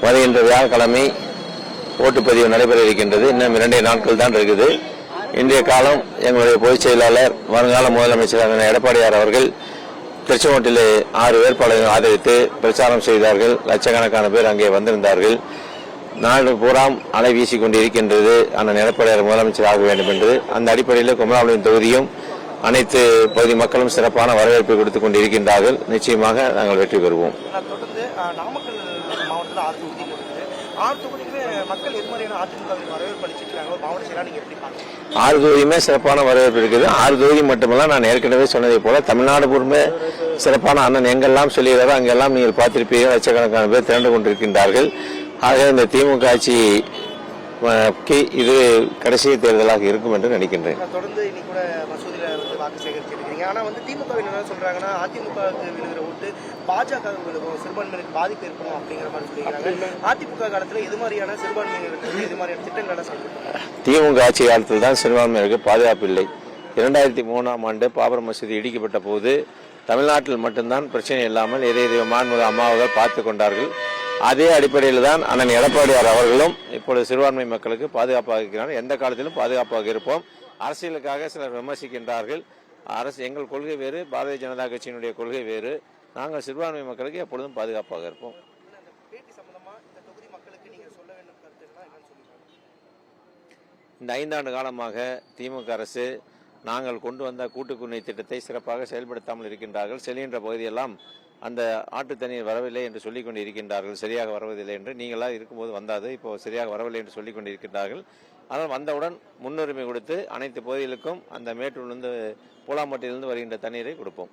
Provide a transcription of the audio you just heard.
வருகின்ற வியாழக்கிழமை ஓட்டுப்பதிவு நடைபெற இருக்கின்றது. இன்னும் 2 நாட்கள் தான் இருக்குது. இன்றைய காலம் எங்களுடைய பொதுச் செயலாளர் வருங்கால முதலமைச்சர் எடப்பாடியார் அவர்கள் திருச்செங்கோட்டிலே 6 வேட்பாளர்கள் ஆதரித்து பிரச்சாரம் செய்தார்கள். லட்சக்கணக்கான பேர் அங்கே வந்திருந்தார்கள். நாடு பூராம் அலை வீசிக் கொண்டிருக்கின்றது அண்ணன் எடப்பாடியார் முதலமைச்சர் ஆக வேண்டும் என்று. அந்த அடிப்படையில் குமராவளியின் தொகுதியும் அனைத்து பகுதி மக்களும் சிறப்பான வரவேற்பை கொடுத்துக் கொண்டிருக்கின்றார்கள். நிச்சயமாக நாங்கள் வெற்றி பெறுவோம். தொடர்ந்து நாமக்கல் மாவட்டத்தில் 6 தொகுதிக்குமே மக்கள் எதிர்மறையான அதிமுகவின் வரவேற்பு அளிச்சிருக்காங்க. மாவட்ட செயலாளர் நீங்க எப்படி பாருங்க? 6 தொகுதியுமே சிறப்பான வரவேற்பு இருக்குது. 6 தொகுதி மட்டுமல்ல, நான் ஏற்கனவே சொன்னதை போல தமிழ்நாடு பூர்மே சிறப்பான அண்ணன் எங்கெல்லாம் சொல்லுகிறாரோ அங்கெல்லாம் நீங்கள் பார்த்திருப்பீர்கள். லட்சக்கணக்கான பேர் திரண்டு கொண்டிருக்கின்றார்கள். ஆக இந்த திமுக ஆட்சிக்கு இது கடைசி தேர்தலாக இருக்கும் என்று நினைக்கின்றேன். தொடர்ந்து இன்னைக்கு கூட மசூதியில வாக்கு சேகரிச்சிருக்கீங்க. ஆனா திமுக என்ன சொல்றாங்கன்னா, அதிமுகவுக்கு விழுகிற ஓட்டு பாஜக விழுகும், சிறுபான்மையினருக்கு பாதிப்பு இருக்கும் அப்படிங்கிற மாதிரி சொல்லிக்கிறாங்க. அதிமுக காலத்துல எது மாதிரியான சிறுபான்மையினருக்கு எது மாதிரியான திட்டங்களை சொல்றாங்க? திமுக ஆட்சி காலத்தில் தான் சிறுபான்மையினருக்கு பாதுகாப்பு இல்லை. 2003ஆம் ஆண்டு பாபர் மசூதி இடிக்கப்பட்ட போது தமிழ்நாட்டில் மட்டும்தான் பிரச்சனை இல்லாமல் மாண்புமிகு அம்மாவர்கள் பார்த்து கொண்டார்கள். அதே அடிப்படையில் தான் அண்ணன் எடப்பாடியார் அவர்களும் இப்பொழுது சிறுபான்மை மக்களுக்கு பாதுகாப்பாக இருக்கிறார். எந்த காலத்திலும் பாதுகாப்பாக இருப்போம். அரசியலுக்காக சிலர் விமர்சிக்கின்றார்கள். எங்கள் கொள்கை வேறு, பாரதிய ஜனதா கட்சியினுடைய கொள்கை வேறு. நாங்கள் சிறுபான்மை மக்களுக்கு எப்பொழுதும் பாதுகாப்பாக இருப்போம். இந்த 5 ஆண்டு காலமாக திமுக அரசு நாங்கள் கொண்டு வந்த கூட்டுக்குடிநீர் திட்டத்தை சிறப்பாக செயல்படுத்தாமல் இருக்கின்றார்கள். செல்கின்ற பகுதியெல்லாம் அந்த ஆட்டு தண்ணீர் வரவில்லை என்று சொல்லிக் கொண்டு இருக்கின்றார்கள். சரியாக வருவதில்லை என்று. நீங்களாக இருக்கும்போது வந்தாது, இப்போ சரியாக வரவில்லை என்று சொல்லிக் கொண்டு இருக்கின்றார்கள். ஆனால் வந்தவுடன் முன்னுரிமை கொடுத்து அனைத்து பகுதிகளுக்கும் அந்த மேட்டூரிலிருந்து பூலாம்பட்டியிலிருந்து வருகின்ற தண்ணீரை கொடுப்போம்.